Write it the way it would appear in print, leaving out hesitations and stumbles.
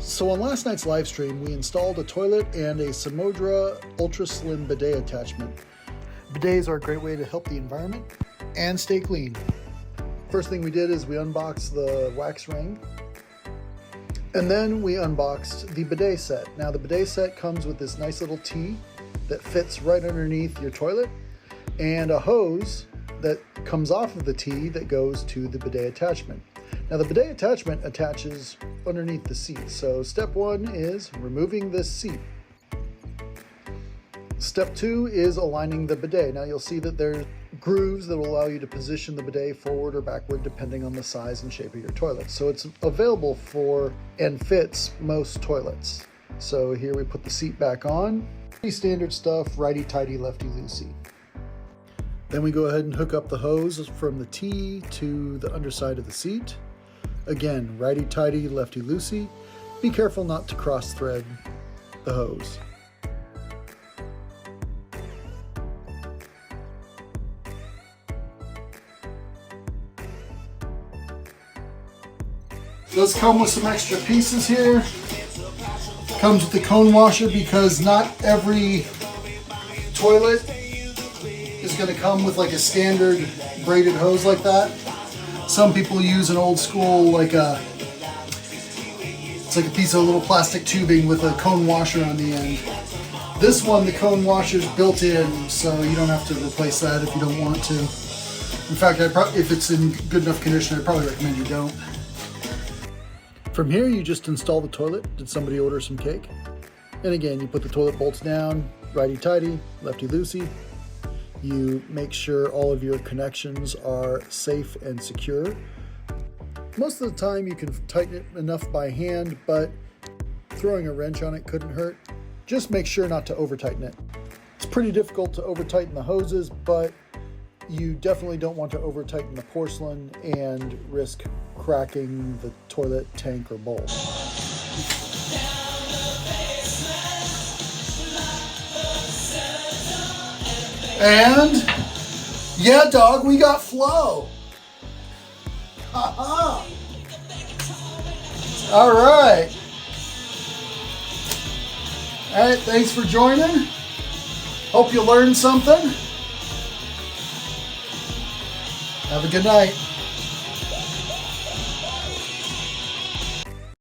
So on last night's live stream, we installed a toilet and a SAMODRA ultra slim bidet attachment. Bidets are a great way to help the environment and stay clean. First thing we did is we unboxed the wax ring, and then we unboxed the bidet set. Now the bidet set comes with this nice little T that fits right underneath your toilet, and a hose that comes off of the T that goes to the bidet attachment. Now the bidet attachment attaches underneath the seat. So step one is removing this seat. Step two is aligning the bidet. Now you'll see that there's grooves that will allow you to position the bidet forward or backward depending on the size and shape of your toilet. So it's available for and fits most toilets. So here we put the seat back on. Pretty standard stuff, righty-tighty, lefty-loosey. Then we go ahead and hook up the hose from the T to the underside of the seat. Again, righty-tighty, lefty-loosey. Be careful not to cross-thread the hose. Does come with some extra pieces here. Comes with the cone washer because not every toilet is going to come with like a standard braided hose like that. Some people use an old school it's like a piece of little plastic tubing with a cone washer on the end. This one, the cone washer is built in, so you don't have to replace that if you don't want to. In fact, if it's in good enough condition, I'd probably recommend you don't. From here, you just install the toilet. Did somebody order some cake? And again, you put the toilet bolts down, righty-tighty, lefty-loosey. You make sure all of your connections are safe and secure. Most of the time you can tighten it enough by hand, but throwing a wrench on it couldn't hurt. Just make sure not to over tighten it. It's pretty difficult to over tighten the hoses, but you definitely don't want to over tighten the porcelain and risk cracking the toilet tank or bowl. And yeah, dog, we got flow. All right. All right, thanks for joining. Hope you learned something. Have a good night.